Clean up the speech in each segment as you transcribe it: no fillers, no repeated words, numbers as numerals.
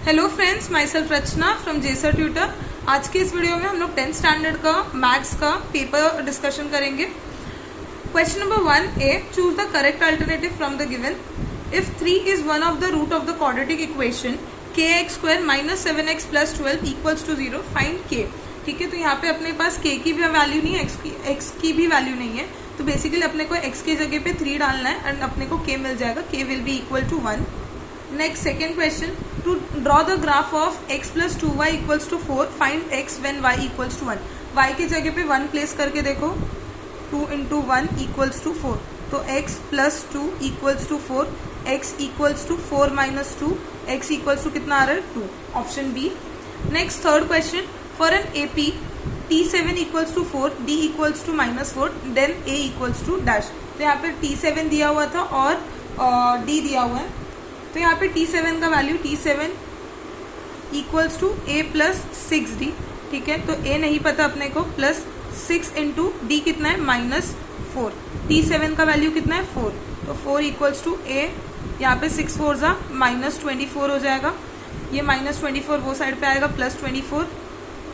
Hello friends, my self Rachna from जेसर tutor. आज के इस वीडियो में हम लोग 10th स्टैंडर्ड का मैथ्स का पेपर डिस्कशन करेंगे। Question number 1A, choose the correct alternative from the given. If 3 is one of the root of the quadratic equation kx² - 7x + 12 = 0, find k। ठीक है, तो यहाँ पे अपने पास k की भी वैल्यू नहीं है, x की भी वैल्यू नहीं है, तो बेसिकली अपने को x की जगह पे 3 डालना है एंड अपने को k मिल जाएगा, k will be equal to 1। Next second question, to draw the graph of x + 2y = 4, find x when y = 1। y की जगह पे 1 प्लेस करके देखो, 2 × 1 = 4, तो x + 2 = 4, x = 4 - 2, x = कितना आ रहा है 2, option B. Next third question, for an AP T7 = 4, D = -4, then A = dash. तो यहाँ पे T7 दिया हुआ था और D दिया हुआ है, तो यहाँ पे T7 का वैल्यू T7 = A + 6D। ठीक है, तो A नहीं पता अपने को, प्लस 6 × D कितना है -4, T7 का वैल्यू कितना है 4, तो 4 = A, यहाँ पे 6 4 -24 हो जाएगा, ये -24 वो साइड पे आएगा, +24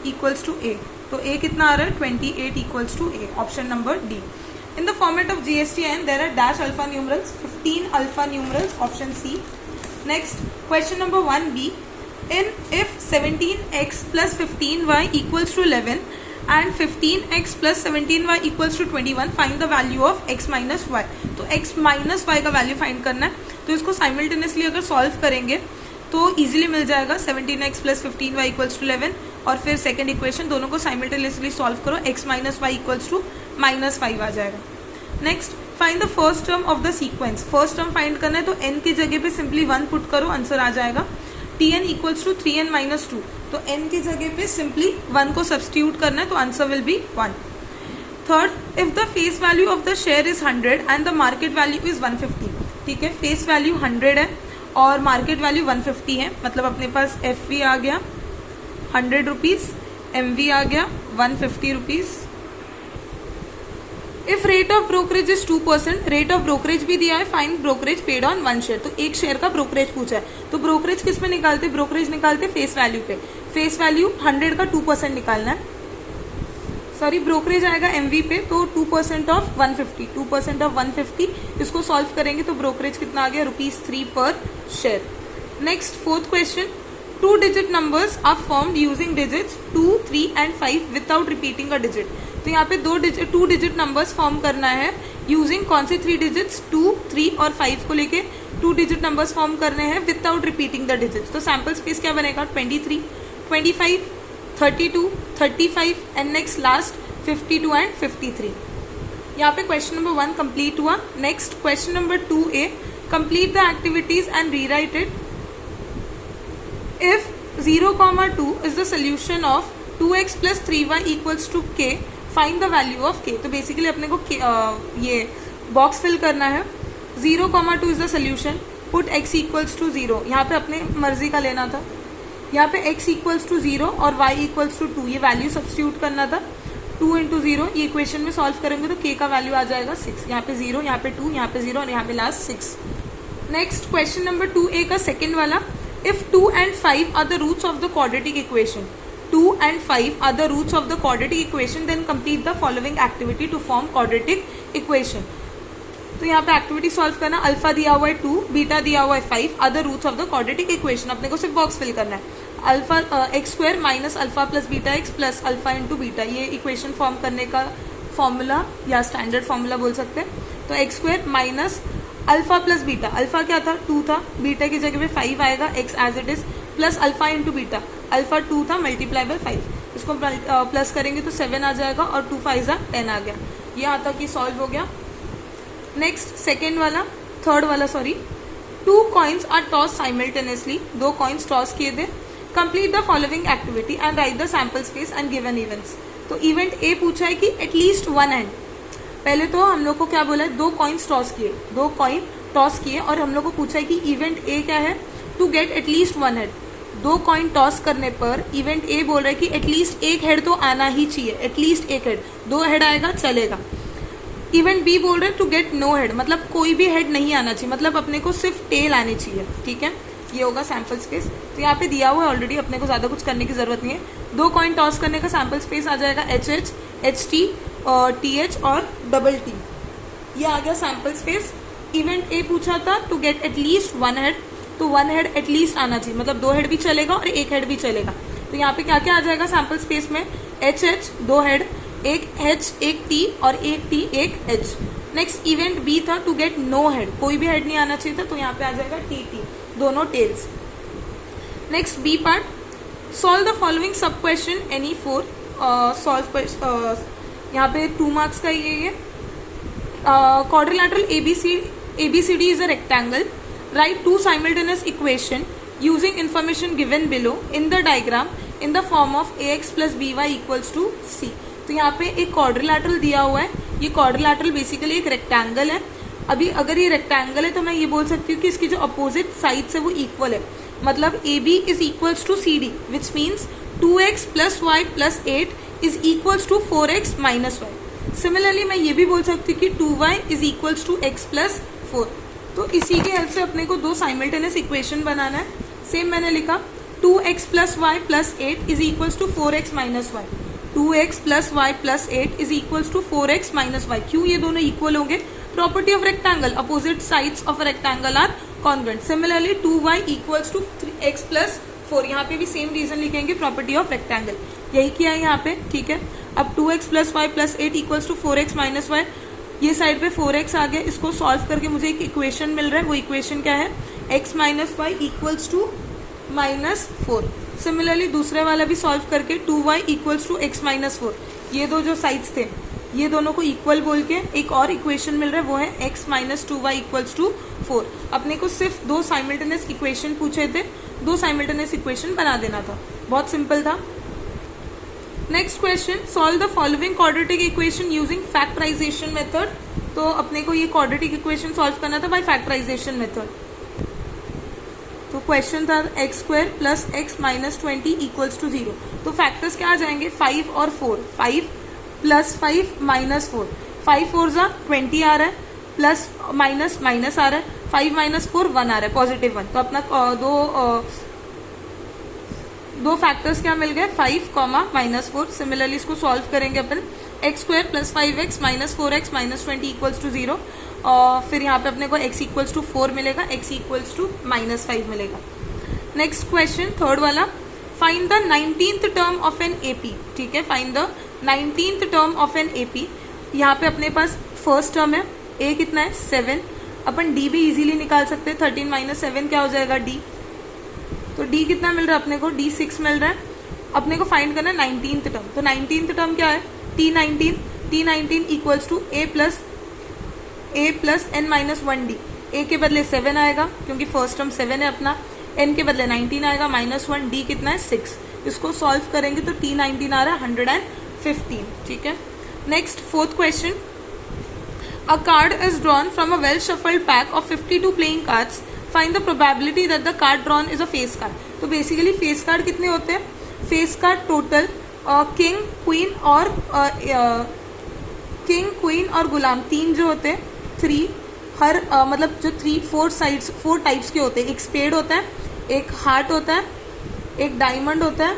= A, तो A कितना आ रहा है 28 = A, option number D. In the format of GSTN, there are dash alpha numerals, 15 alpha numerals, option C. Next, question number 1B. If 17x + 15y = 11 and 15x + 17y = 21, find the value of x - y. तो x - y का value find करना है, तो इसको simultaneously अगर solve करेंगे तो easily मिल जाएगा। 17x + 15y = 11 और फिर सेकेंड इक्वेशन, दोनों को साइमल्टेनियसली सॉल्व करो, x - y = -5 आ जाएगा। Next, find the first term of the sequence. First term find करना है, तो n की जगह पे सिंपली 1 पुट करो, आंसर आ जाएगा। Tn = 3n - 2, तो n की जगह पे सिंपली 1 को सब्सटीट्यूट करना है, तो answer will be 1। Third, if the face value of the share is 100 and the market value is 150। ठीक है, फेस वैल्यू 100 है और मार्केट वैल्यू 150 है, मतलब अपने पास FV आ गया 100 रुपीज़, MV आ गया 150 rupees. If rate of brokerage is 2%, rate of brokerage भी दिया है, find brokerage paid on 1 share, तो एक शेयर का ब्रोकरेज पूछा है, तो ब्रोकरेज किस में निकालते, ब्रोकरेज निकालते फेस वैल्यू पे, फेस वैल्यू 100 का 2% निकालना है, सॉरी ब्रोकरेज आएगा MV पे, तो 2% ऑफ 150, 2% ऑफ 150, इसको सॉल्व करेंगे तो ब्रोकरेज कितना आ गया ₹3 per share. Next fourth question, 2 digit numbers are formed using digits 2, 3 and 5 without repeating a digit. तो यहाँ पे 2 डिजिट नंबर्स फॉर्म करना है यूजिंग कौन से 3 डिजिट्स, 2, 3 और 5 को लेके 2 डिजिट नंबर्स फॉर्म करने हैं विदाउट रिपीटिंग द डिजिट्स। तो सैम्पल स्पेस क्या बनेगा, 23, 25, 32, 35 एंड नेक्स्ट लास्ट 52 एंड 53। यहाँ पे क्वेश्चन नंबर 1 कंप्लीट हुआ। Next question number 2A, complete the activities and rewrite it. If 0,2 is the solution of 2x + 3y = k, find the value of k। तो basically अपने को ये box fill करना है। 0,2 is the solution, put x = 0, यहाँ पे अपने मर्जी का लेना था, यहाँ पे x = 0 और y = 2, ये वैल्यू सब्स्टिट्यूट करना था। 2 × 0, ये इक्वेशन में सॉल्व करेंगे तो k का वैल्यू आ जाएगा 6, यहाँ पे 0, यहाँ पे 2, यहाँ पे 0 और यहाँ पे last 6। Next question number 2A का सेकेंड वाला, if 2 and 5 are the roots of the quadratic equation, 2 and 5 are the roots of the quadratic equation, then complete the following activity to form quadratic equation। तो यहाँ पे activity solve करना, alpha दिया हुआ है 2, beta दिया हुआ है 5, other roots of the quadratic equation, अपने को सिर्फ बॉक्स फिल करना है। Alpha x² - alpha + beta x + alpha × beta, ये इक्वेशन फॉर्म करने का फॉर्मूला या स्टैंडर्ड फॉर्मूला बोल सकते हैं। तो x² - अल्फा + बीटा, अल्फा क्या था 2 था, बीटा की जगह पे 5 आएगा, x as it is, plus alpha × beta, alpha 2 था × 5, इसको प्लस करेंगे तो 7 आ जाएगा और 2 5 10 आ गया, ये यहाँ तक ही सॉल्व हो गया। नेक्स्ट सेकेंड वाला, थर्ड वाला sorry, 2 coins are toss simultaneously, 2 coins toss किए थे, complete the following activity and write the sample space and given events. तो इवेंट ए पूछा है कि एटलीस्ट 1 हैंड, पहले तो हम लोग को क्या बोला है, 2 coins टॉस किए, 2 coin टॉस किए और हम लोग को पूछा है कि इवेंट ए क्या है, to get at least 1 head. 2 coin toss करने पर इवेंट ए बोल रहा है कि एटलीस्ट 1 हेड तो आना ही चाहिए, एटलीस्ट 1 हेड, 2 हेड आएगा चलेगा। इवेंट बी बोल रहे हैं टू गेट नो हेड, मतलब कोई भी हेड नहीं आना चाहिए, मतलब अपने को सिर्फ टेल आनी चाहिए। ठीक है, ये होगा सैम्पल स्पेस। तो यहाँ पे दिया हुआ है ऑलरेडी, अपने को ज़्यादा कुछ करने की ज़रूरत नहीं है। 2 कॉइन टॉस करने का सैम्पल स्पेस आ जाएगा HH, HT, TH और TT। ये आ गया सैम्पल स्पेस। इवेंट ए पूछा था टू गेट एटलीस्ट 1 हेड, तो 1 हेड एटलीस्ट आना चाहिए, मतलब 2 हेड भी चलेगा और 1 हेड भी चलेगा। तो यहाँ पे क्या क्या आ जाएगा सैम्पल स्पेस में, HH 2 हेड, 1 H 1 T और 1 T 1 H। Next event B था टू गेट नो हेड, कोई भी हेड नहीं आना चाहिए था, तो यहाँ पे आ जाएगा TT, दोनों tails. Next B part, solve the following sub question any 4 solve. यहाँ पे 2 मार्क्स का ये quadrilateral ABCD is a rectangle. Write 2 simultaneous equation using information given below in the diagram in the form of ax plus by equals to c. तो यहाँ पे एक quadrilateral दिया हुआ है। ये quadrilateral बेसिकली एक रेक्टेंगल है। अभी अगर ये रेक्टेंगल है तो मैं ये बोल सकती हूँ कि इसकी जो अपोजिट साइड्स है वो इक्वल है, मतलब AB is equals to CD, which means 2x plus y plus 8 is equals to 4x minus y. Similarly मैं ये भी बोल सकती हूँ कि 2y is equals to x plus 4। तो इसी के हेल्प से अपने को 2 साइमल्टेनियस इक्वेशन बनाना है। सेम मैंने लिखा 2x plus y plus 8 is equals to 4x minus y, 2x plus y plus 8 is equals to 4x minus y. क्यों ये दोनों इक्वल होंगे? Property of rectangle, opposite sides of rectangle are congruent. Similarly 2y equals to 3x plus 4, यहाँ पे भी same reason लिखेंगे, property of rectangle. यही किया है यहाँ पे, ठीक है। अब 2x plus y plus 8 equals to 4x minus Y, ये साइड पे 4x आ गया, इसको सॉल्व करके मुझे एक इक्वेशन मिल रहा है। वो इक्वेशन क्या है? x minus y equals to minus 4। Similarly दूसरे वाला भी सॉल्व करके 2y equals to x minus 4, ये दो जो साइड्स थे ये दोनों को इक्वल बोल के एक और इक्वेशन मिल रहा है, वो है x minus 2y equals to 4। अपने को सिर्फ 2 साइमल्टेनियस इक्वेशन पूछे थे, 2 साइमल्टेनियस इक्वेशन बना देना था, बहुत सिंपल था। Next question, solve the following quadratic equation using factorization method. तो अपने को ये क्वाड्रेटिक इक्वेशन सॉल्व करना था बाय फैक्टराइजेशन मेथड। तो क्वेश्चन था x square plus x minus 20 equals to 0। तो फैक्टर्स क्या आ जाएंगे? 5 और 4, 5 प्लस 5 माइनस 4, 5 4 जा 20 आ रहा है, प्लस माइनस माइनस आ रहा है, 5 माइनस 4 1 आ रहा है, पॉजिटिव 1। तो अपना दो फैक्टर्स क्या मिल गए? 5 कॉमा माइनस 4। सिमिलरली इसको सॉल्व करेंगे अपन, x square plus 5x minus 4x minus 20 equals to 0। और फिर यहाँ पे अपने को x इक्वल्स टू 4 मिलेगा, x इक्वल्स टू माइनस 5 मिलेगा। नेक्स्ट क्वेश्चन, थर्ड वाला, find the 19th term of an AP। ठीक है, find the 19th term of an AP। यहाँ पे अपने पास फर्स्ट टर्म है, a कितना है? 7। अपन d भी इजीली निकाल सकते हैं, 13 माइनस 7 क्या हो जाएगा? d। तो d कितना मिल रहा है अपने को? d 6 मिल रहा है। अपने को फाइंड करना है 19th टर्म। तो 19th टर्म क्या है? t19 equals to a plus n minus 1d। a के बदले 7 आएगा क्योंकि फर्स्ट टर्म 7 है अपना, n के बदले 19 आएगा, माइनस 1, d कितना है? 6। इसको सॉल्व करेंगे तो t19 आ रहा है 115। ठीक है। Next fourth question, a card is drawn from a well shuffled pack of 52 playing cards, find the probability that the card drawn is a face card. तो बेसिकली फेस कार्ड कितने होते हैं? Face card total king queen और गुलाम, 3 जो होते हैं, 3 हर मतलब जो 4 टाइप्स के होते हैं। एक स्पेड होता है, एक हार्ट होता है, एक डायमंड होता है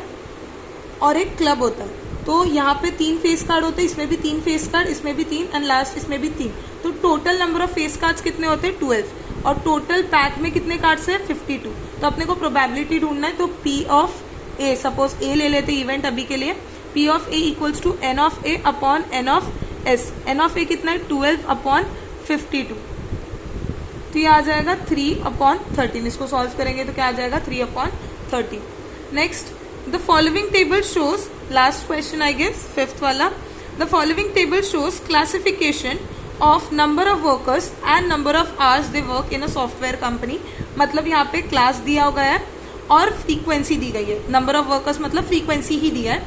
और एक क्लब होता है। तो यहाँ पे 3 फेस कार्ड होते हैं, इसमें भी 3 फेस कार्ड, इसमें भी 3 एंड लास्ट इसमें भी 3। तो total number of face cards कितने होते हैं? 12। और टोटल पैक में कितने कार्ड्स है? 52। तो अपने को प्रोबेबिलिटी ढूंढना है। तो P of A, suppose A ले लेते इवेंट अभी के लिए, P of A equals to N of A upon N of S। N of A कितना है? 12 अपॉन 52। तो ये आ जाएगा 3/13। इसको सॉल्व करेंगे तो क्या आ जाएगा? 3/13। Next, the following table shows, last question I guess, fifth वाला, the following table shows classification of number of workers and number of hours they work in a software company. मतलब यहाँ पे क्लास दिया गया है और फ्रीक्वेंसी दी गई है। नंबर ऑफ वर्कर्स मतलब फ्रीक्वेंसी ही दिया है।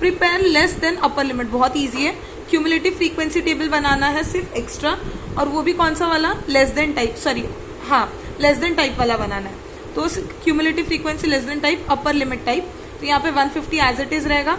Prepare less than upper limit, बहुत ईजी है। क्यूमुलेटिव फ्रीक्वेंसी टेबल बनाना है सिर्फ एक्स्ट्रा, और वो भी कौन सा वाला? लेस देन टाइप वाला बनाना है। तो cumulative frequency less than type, upper limit type. तो यहाँ पे 150 एज इट इज रहेगा,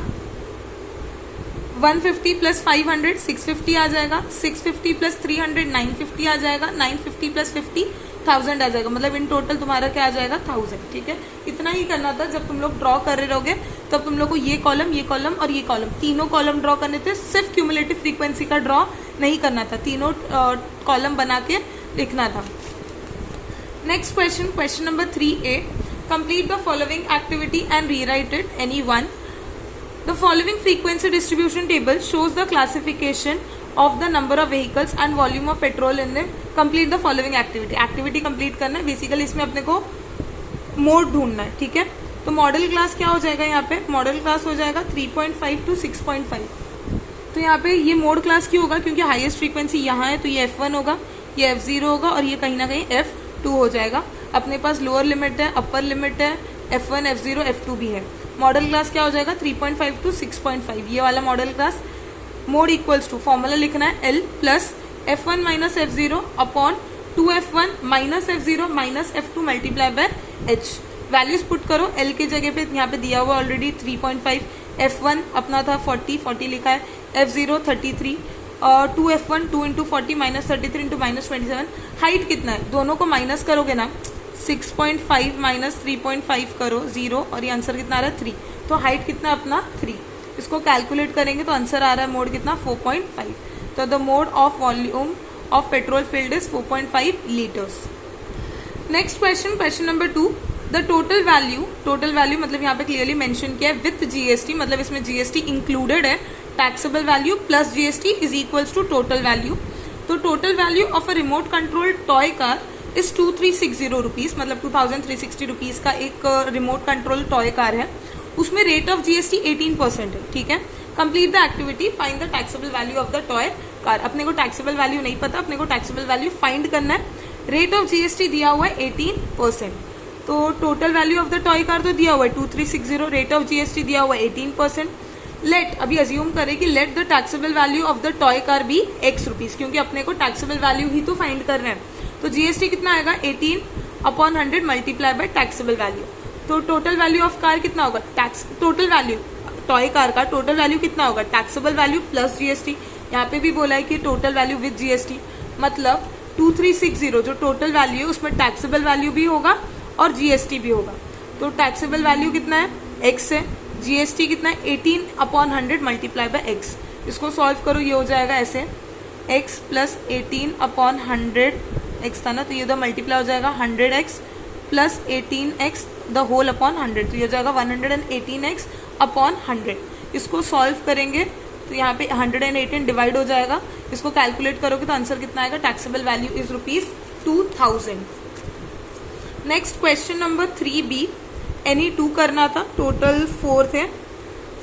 150 प्लस 500 650 आ जाएगा, 650 प्लस 300 950 आ जाएगा, 950 प्लस 50 1000 आ जाएगा, मतलब इन टोटल तुम्हारा क्या आ जाएगा 1000, ठीक है। इतना ही करना था। जब तुम लोग ड्रॉ कर रहे रहोगे तब तुम लोग को ये कॉलम और ये कॉलम, तीनों कॉलम ड्रॉ करने थे। सिर्फ क्यूमुलेटिव फ्रीक्वेंसी का ड्रॉ नहीं करना था, तीनों कॉलम बना के लिखना था। Next question, question number 3A, complete the following activity and rewrite it any one. The following frequency distribution table shows the classification of the number of vehicles and volume of petrol in them. Complete the following activity. Activity complete करना है। Basically इसमें अपने को mode ढूंढना है, ठीक है। तो मॉडल क्लास क्या हो जाएगा यहाँ पे? मॉडल क्लास हो जाएगा 3.5 to 6.5। तो यहाँ पे ये मोड क्लास क्यों होगा? क्योंकि हाईएस्ट फ्रीक्वेंसी यहाँ है, तो ये F1 होगा, ये F0 होगा और ये कहीं ना कहीं F2 हो जाएगा। अपने पास लोअर लिमिट है, अपर लिमिट है, F1, F0, F2 भी है। मॉडल क्लास क्या हो जाएगा? 3.5 to 6.5, ये वाला modal class. Mode equals to, formula लिखना है L plus F1 minus F0 upon 2F1 minus F0 minus F2 multiply by H। Values put करो। L के जगह पे यहाँ पे दिया हुआ ऑलरेडी 3.5, F1 अपना था 40 लिखा है, F0 33 और 2F1 2 into 40 minus 33 into minus 27। Height कितना है? दोनों को माइनस करोगे ना, 6.5 माइनस 3.5 करो 0 और ये आंसर कितना आ रहा है 3। तो हाइट कितना अपना 3। इसको कैलकुलेट करेंगे तो आंसर आ रहा है मोड कितना 4.5। तो the mode of volume of petrol field is 4.5 litres. Next question, question number 2, the total value मतलब यहाँ पे क्लियरली मेंशन किया है विथ जीएसटी, मतलब इसमें जीएसटी इंक्लूडेड है। Taxable value plus GST is equals to total value. तो total value of a remote control toy car is 2360 rupees, मतलब 2360 रुपीज का एक रिमोट कंट्रोल टॉय कार है। उसमें रेट ऑफ जीएसटी 18% है, ठीक है। Complete the activity, find the taxable value of the toy car. अपने को टैक्सेबल वैल्यू नहीं पता, अपने को टैक्सेबल वैल्यू फाइंड करना है। रेट ऑफ जीएसटी दिया हुआ है 18%। तो total value of the toy car तो दिया हुआ है 2360, रेट ऑफ जीएसटी दिया हुआ है 18%। लेट, अभी अज्यूम करें कि let the taxable value of the toy car be X rupees, क्योंकि अपने को टैक्सेबल वैल्यू ही तो फाइंड करना है। तो जीएसटी कितना आएगा 18/100 मल्टीप्लाई बाय टैक्सेबल वैल्यू। तो टोटल वैल्यू ऑफ कार कितना होगा? टोटल वैल्यू टॉय कार का टोटल वैल्यू कितना होगा? Taxable value plus GST. यहाँ पे भी बोला है कि टोटल वैल्यू विद जीएसटी, मतलब 2360 जो टोटल वैल्यू है उसमें टैक्सेबल वैल्यू भी होगा और जीएसटी भी होगा। तो टैक्सेबल वैल्यू कितना है? X है। जीएसटी कितना है? 18/100 मल्टीप्लाई बाय X। इसको सॉल्व करो, ये हो जाएगा ऐसे X प्लस 18/100 X था ना, तो ये उधर मल्टीप्लाई हो जाएगा 100X plus 18X the whole upon 100, तो ये हो जाएगा 118X अपॉन 100। इसको सॉल्व करेंगे तो यहाँ पे 118 डिवाइड हो जाएगा। इसको कैलकुलेट करोगे तो आंसर कितना आएगा? Taxable value is ₹2000। Next question number 3B, any 2 करना था, टोटल 4 थे।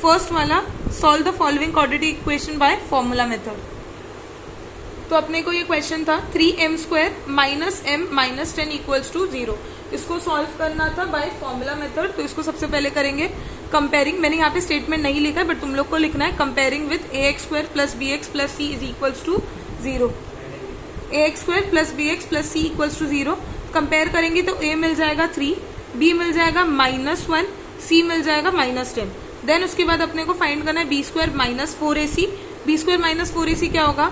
फर्स्ट वाला, solve the following quadratic equation by formula method. तो अपने को ये क्वेश्चन था 3m² minus m minus 10 equals to 0। इसको सॉल्व करना था बाय फॉर्मूला मेथड। तो इसको सबसे पहले करेंगे कंपेयरिंग, मैंने यहाँ पे स्टेटमेंट नहीं लिखा है बट तुम लोग को लिखना है, comparing with ax² plus bx plus c is equals to 0। ax² plus bx plus c equals to 0। Compare करेंगे तो a मिल जाएगा 3, b मिल जाएगा -1, c मिल जाएगा -10। देन उसके बाद अपने को फाइंड करना है b² minus 4ac। b² minus 4ac क्या होगा?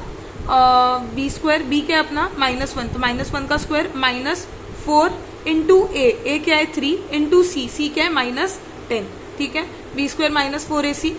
b² b क्या है अपना -1, तो -1 का स्क्वायर -4 इंटू a क्या है 3 इंटू c क्या है -10, ठीक है। b² माइनस 4ac,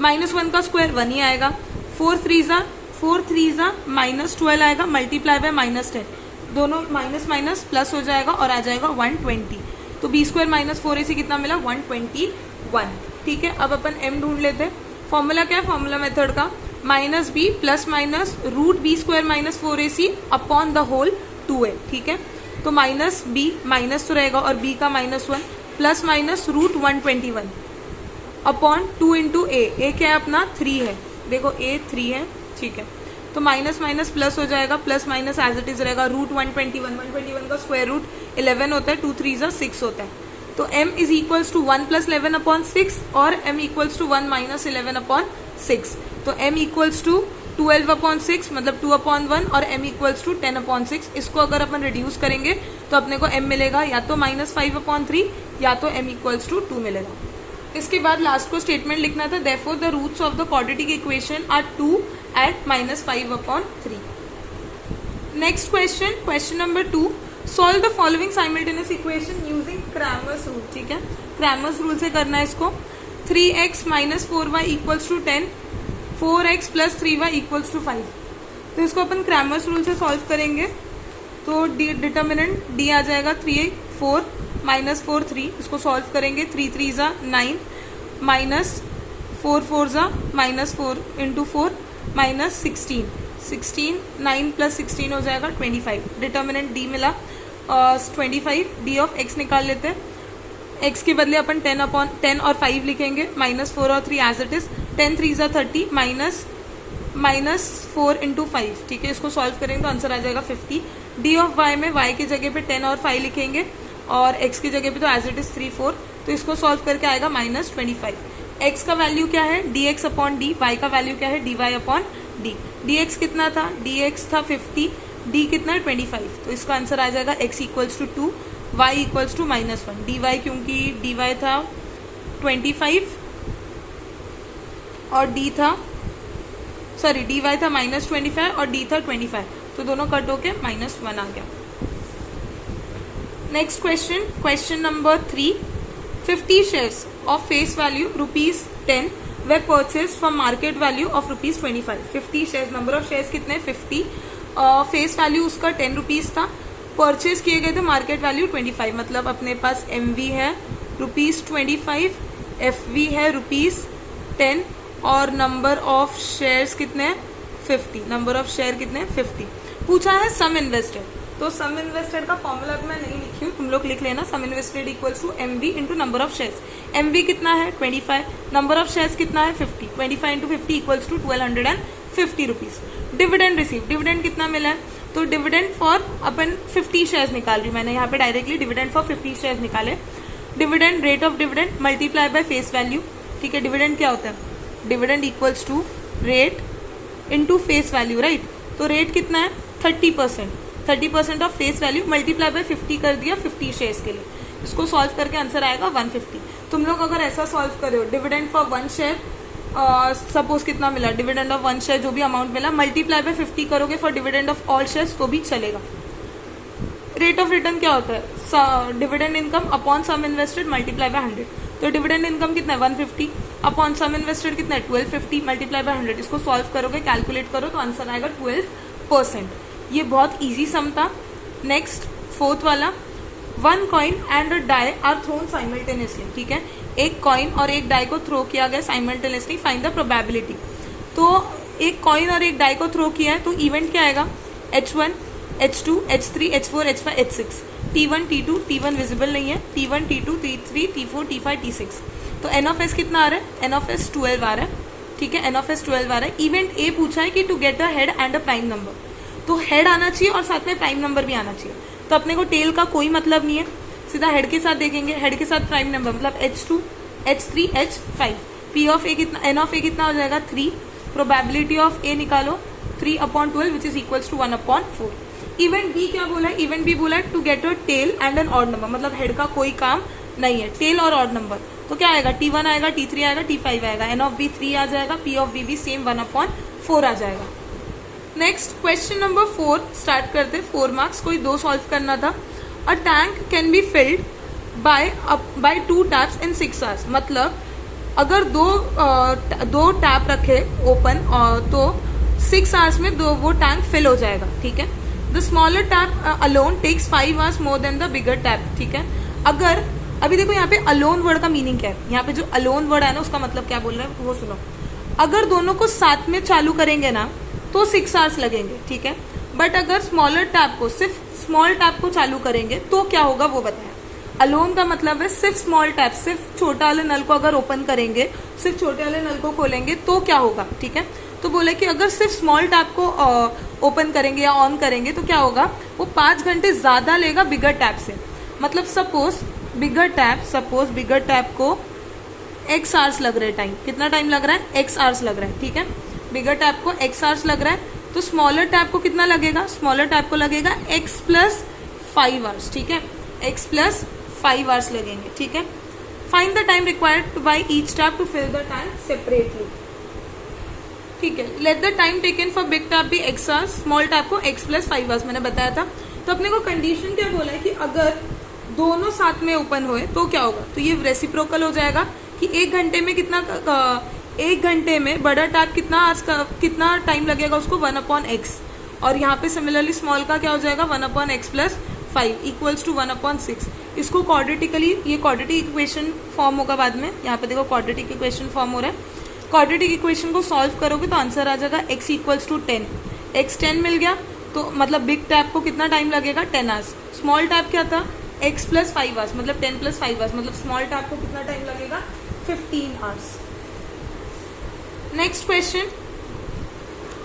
-1 का स्क्वायर 1 ही आएगा। 4 3 -12 आएगा मल्टीप्लाई बाय -10, दोनों माइनस माइनस प्लस हो जाएगा और आ जाएगा 120। तो b² माइनस 4ac कितना मिला? 121, ठीक है। अब अपन m ढूंढ लेते हैं। फॉर्मूला क्या है फॉर्मूला मेथड का? -b plus minus √b² minus 4ac upon the whole 2a, ठीक है। तो -b माइनस तो रहेगा और b का -1 plus minus √121 upon 2 into a क्या है अपना 3 है, देखो a 3 है, ठीक है। तो माइनस माइनस प्लस हो जाएगा, plus minus as it is रहेगा। √121 का स्क्वायर रूट 11 होता है, 2 3 6 होता है। तो m is equals to 1 plus 11 upon 6 और m equals to 1 minus 11 upon 6। तो m इक्वल्स टू 12 अपॉन 6 मतलब 2 अपॉन 1 और m इक्वल्स टू 10 अपॉन 6। इसको अगर अपन रिड्यूस करेंगे तो अपने को m मिलेगा या तो -5 अपॉन 3 या तो m इक्वल्स टू 2 मिलेगा। इसके बाद लास्ट को स्टेटमेंट लिखना था, therefore the roots of the quadratic equation are 2 at -5 upon 3। Next question, question number 2, solve the following simultaneous equation using Cramer's rule, ठीक है, क्रैमर्स रूल से करना है इसको। 3x minus 4y equals to 10, 4x plus 3y equals to 5। तो इसको अपन Cramer's rule से सॉल्व करेंगे। तो डिटर्मिनेंट डी आ जाएगा 3 4 माइनस 4 3, इसको सॉल्व करेंगे। 3 3 ज़ा 9 माइनस 4 4 ज़ा माइनस 4 इंटू 4 माइनस 16, 16 9 प्लस 16 हो जाएगा 25। डिटर्मिनेंट डी मिला 25। डी ऑफ एक्स निकाल लेते हैं। एक्स के बदले अपन 10 और 5 लिखेंगे, माइनस 4 और 3 एज इट इज। 10 3 ज़ा 30 माइनस 4 इंटू 5, ठीक है, इसको सॉल्व करेंगे तो आंसर आ जाएगा 50। डी ऑफ वाई में वाई की जगह पे 10 और 5 लिखेंगे और एक्स की जगह पे तो एज इट इज 3 4, तो इसको सॉल्व करके आएगा माइनस 25। एक्स का वैल्यू क्या है, D x upon D. Y का वैल्यू क्या है, D y upon D. D x कितना था, डी एक्स था 50, डी कितना है 25, तो इसका आंसर आ जाएगा x equals to 2, y equals to -1। D y, क्योंकि डी वाई था 25 और डी था डी वाई था -25 और डी था 25, तो दोनों कट होके -1 आ गया। Next question, question number 3। 50 shares of face value ₹10 way purchase from market value of ₹25। 50 shares, number of shares कितने 50, फेस वैल्यू उसका 10 रुपीज था, परचेज किए गए थे मार्केट वैल्यू 25। मतलब अपने पास MV है ₹25, FV है ₹10 और नंबर ऑफ शेयर्स कितने हैं 50। नंबर ऑफ शेयर कितने 50। पूछा है सम इन्वेस्टेड, तो सम इन्वेस्टेड का फॉर्मूला मैं नहीं लिखी हूँ, तुम लोग लिख लेना। Sum invested equals to MV into number of shares. MV कितना है 25, नंबर ऑफ शेयर्स कितना है 50, 25 into 50 equals to 1250 rupees. Dividend receive, dividend कितना मिला है, तो डिविडेंड फॉर अपन 50 शेयर्स निकाल रही हूँ मैंने यहाँ पे डायरेक्टली डिविडेंड फॉर 50 शेयर्स निकाले। Dividend, rate of dividend multiply by face value, ठीक है। डिविडेंड क्या होता है, dividend equals to rate into face value, right. तो रेट कितना है 30% of face value multiply by 50 कर दिया 50 शेयर्स के लिए। इसको सॉल्व करके आंसर आएगा 150। तुम लोग अगर ऐसा सॉल्व करे हो, डिविडेंड फॉर 1 शेयर सपोज कितना मिला, डिविडेंड ऑफ 1 शेयर जो भी अमाउंट मिला मल्टीप्लाई बाय 50 करोगे for dividend of all shares तो भी चलेगा। रेट ऑफ रिटर्न क्या होता है, dividend income upon sum invested multiply by 100। तो डिविडेंड इनकम कितना है 150 अपॉन सम इन्वेस्टेड कितना है 1250 मल्टीप्लाई बाय 100। इसको सॉल्व करोगे, कैलकुलेट करो तो आंसर आएगा 12%। ये बहुत इजी सम था। नेक्स्ट 4th वाला, 1 coin and a die are thrown simultaneously, ठीक है। एक कॉइन और एक डाई को थ्रो किया गया साइमल्टेनियसली, फाइंड द प्रोबेबिलिटी। तो एक कॉइन और एक डाई को थ्रो किया है तो इवेंट क्या आएगा, H1 H2 H3 H4 H5 H6। T1 T2 T1 visible नहीं है, T1 T2 T3 T4 T5 T6। तो N ऑफ S कितना आ रहा है, N ऑफ S 12 आ रहा है, ठीक है। N ऑफ S 12 आ रहा है। इवेंट A पूछा है कि to get a head and a prime number, तो हेड आना चाहिए और साथ में प्राइम नंबर भी आना चाहिए। तो अपने को टेल का कोई मतलब नहीं है, सीधा हेड के साथ देखेंगे, हेड के साथ प्राइम नंबर मतलब H2 H3 H5। P of A कितना, N ऑफ A कितना हो जाएगा 3। प्रोबेबिलिटी ऑफ A निकालो 3/12 which is equals to 1/4। Event B क्या बोला है, इवेंट बी बोला है to get a tail and an odd number, मतलब हेड का कोई काम नहीं है, टेल और ऑड नंबर। तो क्या आएगा, T1 आएगा, T3 आएगा, T5 आएगा, N ऑफ B 3 आ जाएगा, P ऑफ B भी सेम 1/4 आ जाएगा। नेक्स्ट क्वेश्चन नंबर 4 स्टार्ट करते, 4 मार्क्स, कोई 2 सॉल्व करना था। A tank can be filled by 2 taps in 6 hours. मतलब अगर दो टैप रखे ओपन तो 6 आवर्स में वो टैंक फिल हो जाएगा, ठीक है। The smaller tap alone takes 5 hours more than the bigger tap, ठीक है। अगर अभी देखो यहाँ पे अलोन वर्ड का मीनिंग क्या है, यहाँ पे जो अलोन वर्ड है ना उसका मतलब क्या बोल रहे हैं वो सुनो। अगर दोनों को साथ में चालू करेंगे ना तो 6 आवर्स लगेंगे, ठीक है। बट अगर स्मॉलर टैप को, सिर्फ स्मॉल टैप को चालू करेंगे तो क्या होगा वो बताएं। अलोन का मतलब है सिर्फ स्मॉल टैप, सिर्फ छोटा वाले नल को अगर ओपन करेंगे, सिर्फ छोटे वाले नल को खोलेंगे तो क्या होगा, ठीक है। तो बोले कि अगर सिर्फ स्मॉल टैप को ओपन करेंगे या ऑन करेंगे तो क्या होगा, वो 5 घंटे ज्यादा लेगा बिगर टैप से। मतलब सपोज बिगर टैप को x आवर्स लग रहे हैं, टाइम कितना टाइम लग रहा है, x आवर्स लग रहा है, ठीक है। बिगर टैप को x आवर्स लग रहा है तो स्मॉलर टैप को कितना लगेगा, स्मॉलर टैप को लगेगा x + 5 आवर्स, ठीक है। x + 5 आवर्स लगेंगे, ठीक है। Find the time required by each tap to fill the tank separately, ठीक है। Let the time taken for big tap be x hours, small tap को x + 5 आवर्स मैंने बताया था। तो अपने को कंडीशन क्या बोला है कि अगर दोनों साथ में ओपन होए तो क्या होगा, तो ये रेसिप्रोकल हो जाएगा कि 1 घंटे में कितना 1 घंटे में बड़ा टैप कितना टाइम लगेगा उसको 1/x, और यहाँ पे सिमिलरली स्मॉल का क्या हो जाएगा 1/x प्लस 5 इक्वल्स टू 1/6। इसको क्वाड्रेटिकली, ये क्वाड्रेटिक इक्वेशन फॉर्म होगा बाद में, यहाँ पे देखो क्वाड्रेटिक इक्वेशन फॉर्म हो रहा है। क्वाड्रेटिक इक्वेशन को सॉल्व करोगे तो आंसर आ जाएगा x इक्वल्स टू 10। x 10 मिल गया तो मतलब बिग टैप को कितना टाइम लगेगा 10 आवर्स। स्मॉल टैप क्या था x प्लस 5 आवर्स, मतलब 10 प्लस 5 आवर्स, मतलब स्मॉल टैप को कितना टाइम लगेगा 15 hours. Next question,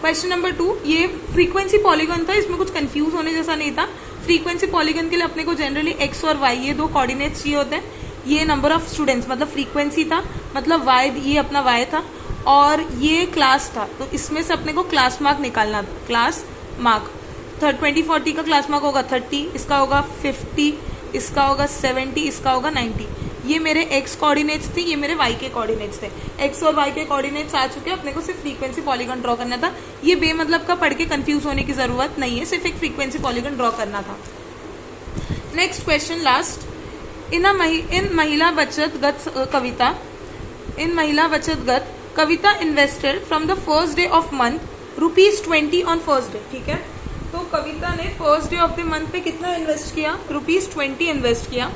question number 2, ये फ्रीक्वेंसी पॉलीगन था, इसमें कुछ कंफ्यूज होने जैसा नहीं था। फ्रीक्वेंसी पॉलीगन के लिए अपने को जनरली x और y ये 2 कोऑर्डिनेट्स चाहिए होते हैं। ये नंबर ऑफ स्टूडेंट्स मतलब फ्रीक्वेंसी था, मतलब y ये अपना y था, और ये क्लास था, तो इसमें से अपने को क्लास मार्क निकालना था। क्लास मार्क 20-40 का क्लास मार्क होगा 30, इसका होगा 50, इसका होगा 70, इसका होगा 90। ये मेरे x कोऑर्डिनेट्स थे, ये मेरे y के कोऑर्डिनेट्स थे। x और y के कोऑर्डिनेट्स आ चुके हैं, अपने को सिर्फ फ्रीक्वेंसी पॉलीगन ड्रॉ करना था। ये बेमतलब का पढ़ के कंफ्यूज होने की जरूरत नहीं है, सिर्फ एक फ्रीक्वेंसी पॉलीगन ड्रॉ करना था। Next question last, in Mahila Bachat Gat Kavita invested from the first day of month ₹20 on first day. ठीक है, तो कविता ने first day of the month पे कितना इन्वेस्ट किया, ₹20 इन्वेस्ट किया,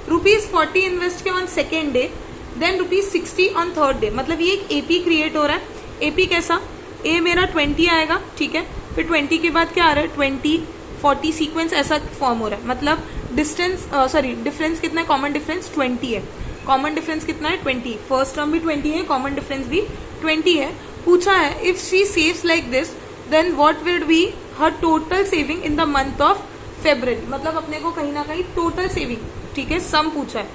₹40 इन्वेस्ट किया on second day, then ₹60 on third day. मतलब ये एक एपी क्रिएट हो रहा है। एपी कैसा, ए मेरा 20 आएगा, ठीक है, फिर 20 के बाद क्या आ रहा है 20-40 सीक्वेंस ऐसा फॉर्म हो रहा है। मतलब डिफरेंस कितना है, कॉमन डिफरेंस 20 है। कॉमन डिफरेंस कितना है 20, फर्स्ट टर्म भी 20 है, कॉमन डिफरेंस भी 20 है। पूछा है if she saves like this then what will be her total saving in the month of February. मतलब अपने को कहीं ना कहीं टोटल सेविंग, ठीक है, सम पूछा है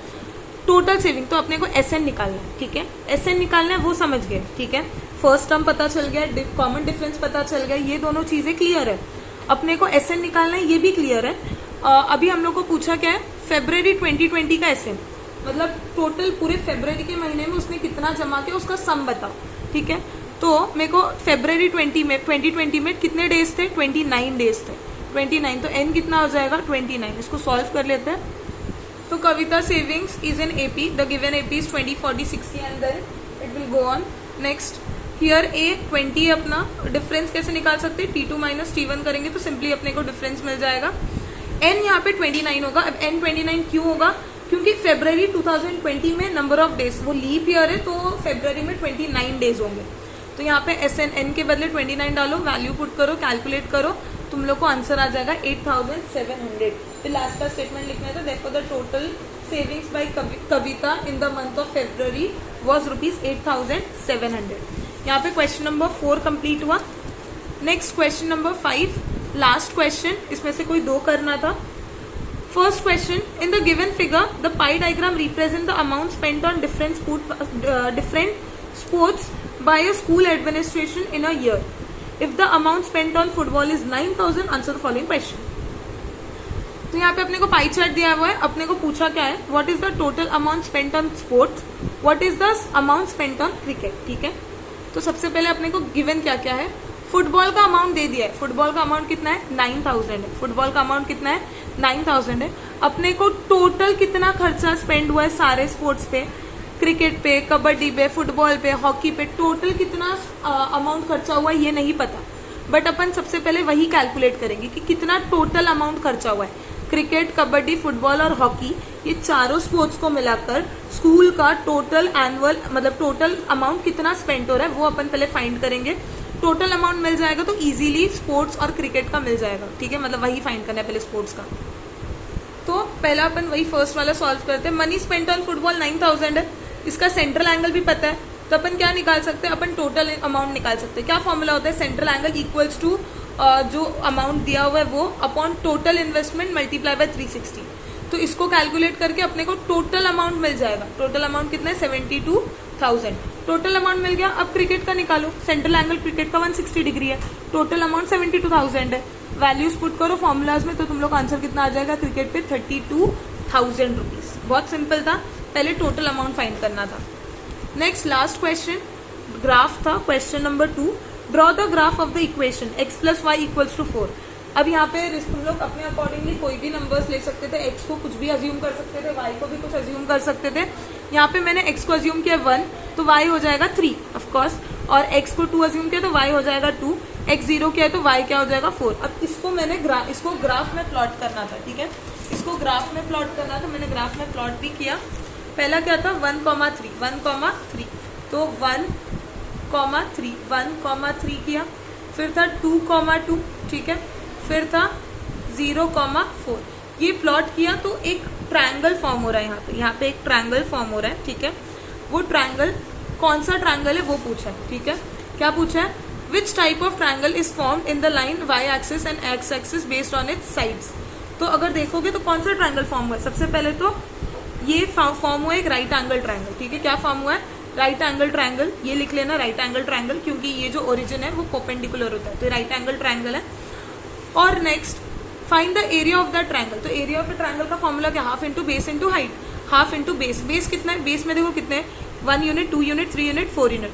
टोटल सेविंग, तो अपने को SN निकालना है। ठीक है, SN निकालना है, वो समझ गए। ठीक है, फर्स्ट टर्म पता चल गया, कॉमन डिफरेंस पता चल गया, ये दोनों चीजें क्लियर है। अपने को SN निकालना है, ये भी क्लियर है। अभी हम लोग को पूछा क्या है, फेब्रुअरी 2020 का SN, मतलब टोटल पूरे फेब्रुअरी के महीने में उसने कितना जमा किया उसका सम बताओ। ठीक है, तो मेरे को फेब्रुअरी 2020 में कितने डेज थे, 29 डेज थे, 29, तो n कितना हो जाएगा 29। इसको सॉल्व कर लेते हैं। तो Kavita savings is in AP, the given AP is 20, 40, 60 and then it will go on. Next here A 20 है, अपना डिफरेंस कैसे निकाल सकते हैं, T2 माइनस T1 करेंगे तो सिंपली अपने को डिफरेंस मिल जाएगा। n यहाँ पे 29 होगा। अब n 29 क्यों होगा, क्योंकि फेब्रुअरी 2020 में नंबर ऑफ डेज, वो लीप ईयर है, तो फेब्रुअरी में 29 डेज होंगे। तो यहाँ पे SN n के बदले 29 डालो, वैल्यू पुट करो, कैलकुलेट करो, तुम लोग को आंसर आ जाएगा 8700। फिर लास्ट का स्टेटमेंट लिखना है, तो therefore the total savings by Kavita in the month of February was ₹8700। यहाँ पे क्वेश्चन नंबर 4 कंप्लीट हुआ। Next question number 5, last question, इसमें से कोई 2 करना था। First question, in the given figure the pie diagram represent the amount spent on different sports by a school administration in a year. If the amount spent on football is 9000, answer the following question. तो यहाँ पे अपने को pie chart दिया हुआ है, अपने को पूछा क्या है, what is the total amount spent on sports, what is the amount spent on cricket. ठीक है, तो सबसे पहले अपने को गिवन क्या क्या है, फुटबॉल का अमाउंट दे दिया है। फुटबॉल का अमाउंट कितना है 9000 है। फुटबॉल का अमाउंट कितना है 9000 है। अपने को टोटल कितना खर्चा स्पेंड हुआ है सारे स्पोर्ट्स पे, क्रिकेट पे, कबड्डी पे, फुटबॉल पे, हॉकी पे, टोटल कितना अमाउंट खर्चा हुआ है ये नहीं पता, बट अपन सबसे पहले वही कैलकुलेट करेंगे कि कितना टोटल अमाउंट खर्चा हुआ है। क्रिकेट, कबड्डी, फुटबॉल और हॉकी, ये चारों स्पोर्ट्स को मिलाकर स्कूल का टोटल एनुअल मतलब टोटल अमाउंट कितना स्पेंड हो रहा है वो अपन पहले फाइंड करेंगे। टोटल अमाउंट मिल जाएगा तो इजीली स्पोर्ट्स और क्रिकेट का मिल जाएगा। ठीक है, मतलब वही फाइंड करना है पहले स्पोर्ट्स का। तो पहला अपन वही फर्स्ट वाला सॉल्व करते हैं। मनी स्पेंट ऑन फुटबॉल 9000 है, इसका सेंट्रल एंगल भी पता है, तो अपन क्या निकाल सकते हैं, अपन टोटल अमाउंट निकाल सकते हैं। क्या फॉर्मूला होता है, सेंट्रल एंगल इक्वल्स टू जो अमाउंट दिया हुआ है वो upon total investment multiply by 360। तो इसको कैलकुलेट करके अपने को टोटल अमाउंट मिल जाएगा। टोटल अमाउंट कितना है 72000। टोटल अमाउंट मिल गया। अब क्रिकेट का निकालो, सेंट्रल एंगल क्रिकेट का 160 डिग्री है, टोटल अमाउंट 72000 है। वैल्यूज पुट करो फॉर्मुलाज में तो तुम लोग आंसर कितना आ जाएगा क्रिकेट पे 32000 रुपीज। बहुत सिंपल था, पहले टोटल अमाउंट फाइंड करना था। नेक्स्ट लास्ट क्वेश्चन ग्राफ था, question number 2। Draw the graph of the equation x + y = 4। अब यहाँ पे हम लोग अपने अकॉर्डिंगली कोई भी नंबर्स ले सकते थे, x को कुछ भी अज्यूम कर सकते थे, y को भी कुछ अज्यूम कर सकते थे। यहाँ पे मैंने x को अज्यूम किया 1 तो y हो जाएगा 3 ऑफ कोर्स, और x को 2 अज्यूम किया तो y हो जाएगा 2, x 0 किया तो y क्या हो जाएगा 4। अब इसको मैंने इसको ग्राफ में प्लॉट करना था, ठीक है, इसको ग्राफ में प्लॉट करना था, मैंने ग्राफ में प्लॉट भी किया। पहला क्या था 1,3 तो 1,3 किया, फिर था 2,2, ठीक है, फिर था 0,4। ये प्लॉट किया तो एक ट्रायंगल फॉर्म हो रहा है यहाँ पे एक ट्रायंगल फॉर्म हो रहा है, ठीक है। वो ट्रायंगल कौन सा ट्रायंगल है वो पूछा है, ठीक है। क्या पूछा है, which type of triangle is formed in the line y axis and x axis based on it's sides. तो अगर देखोगे तो कौन सा ट्रायंगल फॉर्म हुआ है, सबसे पहले तो ये फॉर्म हुआ है एक राइट एंगल ट्रायंगल, ठीक है। क्या फॉर्म हुआ है, राइट एंगल ट्रायंगल, ये लिख लेना राइट एंगल ट्रायंगल, क्योंकि ये जो ओरिजिन है वो परपेंडिकुलर होता है, तो राइट एंगल ट्रायंगल है। और next find the area of the triangle, तो एरिया ऑफ द ट्रायंगल का फॉर्मूला क्या, half into base into height, half into base, base कितना है, बेस में देखो कितने हैं 1 unit 2 unit 3 unit 4 unit,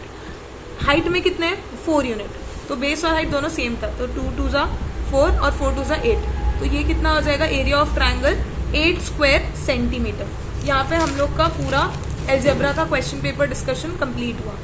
height में कितने हैं 4 यूनिट, तो बेस और हाइट दोनों सेम था, तो 2 2 ज़ा 4 और 4 2 ज़ा 8, तो ये कितना हो जाएगा area of triangle 8 square centimetre. यहाँ पे हम लोग का पूरा अलजेब्रा का क्वेश्चन पेपर डिस्कशन कंप्लीट हुआ।